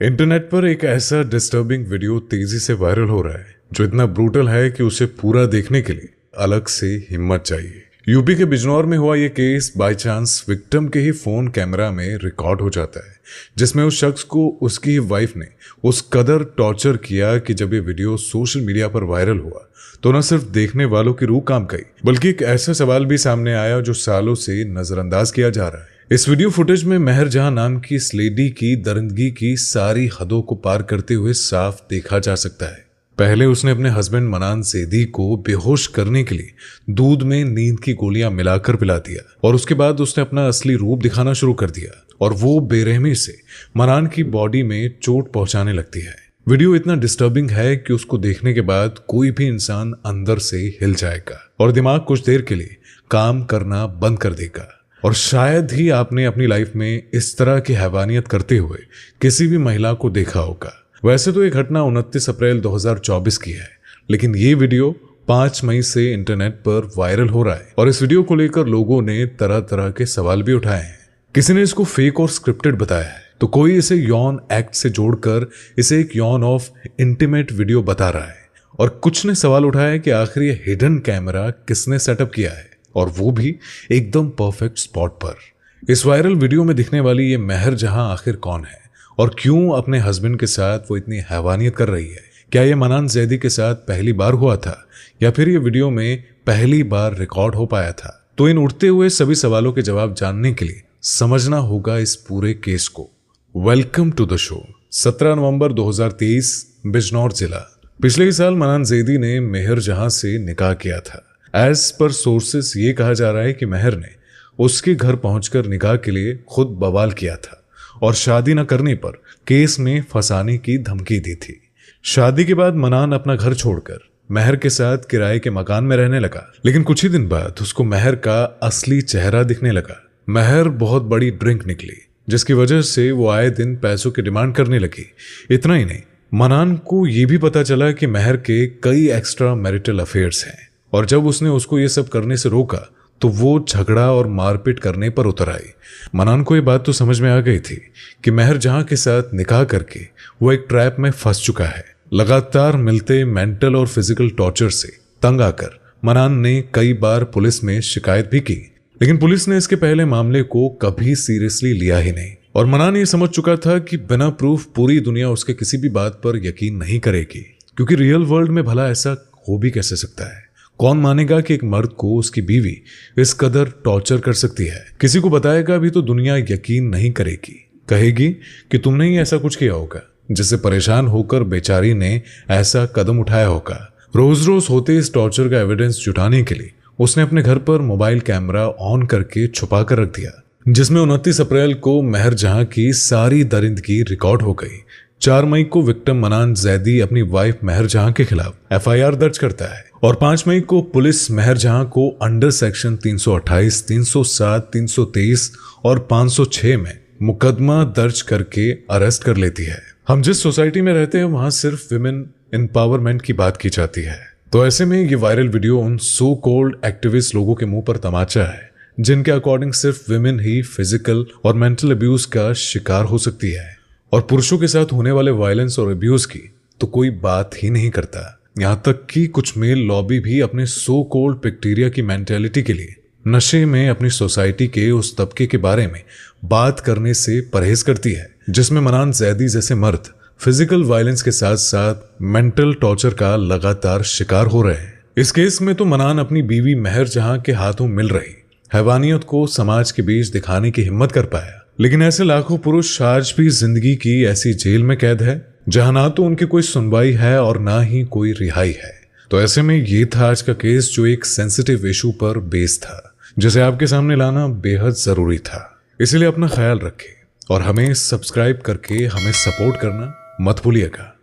Internet पर एक ऐसा डिस्टर्बिंग वीडियो तेजी से वायरल हो रहा है जो इतना ब्रूटल है कि उसे पूरा देखने के लिए अलग से हिम्मत चाहिए। यूपी के बिजनौर में हुआ यह केस बाय चांस विक्टिम के ही फोन कैमरा में रिकॉर्ड हो जाता है, जिसमें उस शख्स को उसकी ही वाइफ ने उस कदर टॉर्चर किया कि जब ये वीडियो सोशल मीडिया पर वायरल हुआ तो न सिर्फ देखने वालों की रूह कांप गई, बल्कि एक ऐसा सवाल भी सामने आया जो सालों से नजरअंदाज किया जा रहा है। इस वीडियो फुटेज में मेहर जहां नाम की इस लेडी की दरिंदगी की सारी हदों को पार करते हुए साफ देखा जा सकता है। पहले उसने अपने हस्बैंड मनान जैदी को बेहोश करने के लिए दूध में नींद की गोलियां मिलाकर पिला दिया और उसके बाद उसने अपना असली रूप दिखाना शुरू कर दिया और वो बेरहमी से मनान की बॉडी में चोट पहुंचाने लगती है। वीडियो इतना डिस्टर्बिंग है कि उसको देखने के बाद कोई भी इंसान अंदर से हिल जाएगा और दिमाग कुछ देर के लिए काम करना बंद कर देगा। और शायद ही आपने अपनी लाइफ में इस तरह की हैवानियत करते हुए किसी भी महिला को देखा होगा। वैसे तो ये घटना 29 अप्रैल 2024 की है, लेकिन ये वीडियो 5 मई से इंटरनेट पर वायरल हो रहा है और इस वीडियो को लेकर लोगों ने तरह तरह के सवाल भी उठाए हैं। किसी ने इसको फेक और स्क्रिप्टेड बताया है, तो कोई इसे यौन एक्ट से जोड़कर इसे एक यौन ऑफ इंटीमेट वीडियो बता रहा है और कुछ ने सवाल उठाया है कि आखिर ये हिडन कैमरा किसने सेटअप किया है और वो भी एकदम परफेक्ट स्पॉट पर। इस वायरल वीडियो में दिखने वाली ये मेहर जहां आखिर कौन है और क्यों अपने हस्बैंड के साथ वो इतनी हैवानियत कर रही है? क्या ये मनान जैदी के साथ पहली बार हुआ था या फिर ये वीडियो में पहली बार रिकॉर्ड हो पाया था? तो इन उठते हुए सभी सवालों के जवाब जानने के लिए समझना होगा इस पूरे केस को। Welcome to the show. 17 नवंबर 2023, बिजनौर जिला। पिछले ही साल मनान जैदी ने मेहर जहां से निकाह किया था। एज पर सोर्सेस ये कहा जा रहा है कि मेहर ने उसके घर पहुंचकर निकाह के लिए खुद बवाल किया था और शादी न करने पर केस में फंसाने की धमकी दी थी। शादी के बाद मनान अपना घर छोड़कर मेहर के साथ किराए के मकान में रहने लगा, लेकिन कुछ ही दिन बाद उसको मेहर का असली चेहरा दिखने लगा। मेहर बहुत बड़ी ड्रिंक निकली, जिसकी वजह से वो आए दिन पैसों की डिमांड करने लगी। इतना ही नहीं, मनान को ये भी पता चला कि मेहर के कई एक्स्ट्रा मैरिटल अफेयर्स हैं और जब उसने उसको ये सब करने से रोका तो वो झगड़ा और मारपीट करने पर उतर आई। मनान को ये बात तो समझ में आ गई थी कि मेहर जहां के साथ निकाह करके वो एक ट्रैप में फंस चुका है। लगातार मिलते मेंटल और फिजिकल टॉर्चर से तंग आकर मनान ने कई बार पुलिस में शिकायत भी की, लेकिन पुलिस ने इसके पहले मामले को कभी सीरियसली लिया ही नहीं और मनान ये समझ चुका था कि बिना प्रूफ पूरी दुनिया उसके किसी भी बात पर यकीन नहीं करेगी, क्योंकि रियल वर्ल्ड में भला ऐसा हो भी कैसे सकता है? कौन मानेगा कि एक मर्द को उसकी बीवी इस कदर टॉर्चर कर सकती है? किसी को बताएगा भी तो दुनिया यकीन नहीं करेगी, कहेगी कि तुमने ही ऐसा कुछ किया होगा, जिससे परेशान होकर बेचारी ने ऐसा कदम उठाया होगा। रोज रोज होते इस टॉर्चर का एविडेंस जुटाने के लिए उसने अपने घर पर मोबाइल कैमरा ऑन करके छुपा कर रख दिया, जिसमें 29 अप्रैल को मेहर जहां की सारी दरिंदगी रिकॉर्ड हो गई। 4 मई को विक्टिम मनान जैदी अपनी वाइफ मेहर जहां के खिलाफ एफआईआर दर्ज करता है और 5 मई को पुलिस मेहर जहां को अंडर सेक्शन 328, 307, 323 और 506 में मुकदमा दर्ज करके अरेस्ट कर लेती है। हम जिस सोसाइटी में रहते हैं वहां सिर्फ विमेन एम्पावरमेंट की बात की जाती है, तो ऐसे में ये वायरल वीडियो उन सो कॉल्ड एक्टिविस्ट लोगों के मुंह पर तमाचा है जिनके अकॉर्डिंग सिर्फ विमेन ही फिजिकल और मेंटल अब्यूज का शिकार हो सकती है और पुरुषों के साथ होने वाले वायलेंस और अब्यूज की तो कोई बात ही नहीं करता। यहाँ तक कि कुछ मेल लॉबी भी अपने सो कॉल्ड बैक्टीरिया की मेंटेलिटी के लिए नशे में अपनी सोसाइटी के उस तबके के बारे में बात करने से परहेज करती है जिसमें मनान जैदी जैसे मर्द फिजिकल वायलेंस के साथ साथ मेंटल टॉर्चर का लगातार शिकार हो रहे हैं। इस केस में तो मनान अपनी बीवी मेहर जहां के हाथों मिल रही हैवानियत को समाज के बीच दिखाने की हिम्मत कर पाया, लेकिन ऐसे लाखों पुरुष आज भी जिंदगी की ऐसी जेल में कैद है जहां ना तो उनकी कोई सुनवाई है और ना ही कोई रिहाई है। तो ऐसे में ये था आज का केस जो एक सेंसिटिव इशू पर बेस्ड था, जिसे आपके सामने लाना बेहद जरूरी था। इसलिए अपना ख्याल रखें और हमें सब्सक्राइब करके हमें सपोर्ट करना मत भूलिएगा।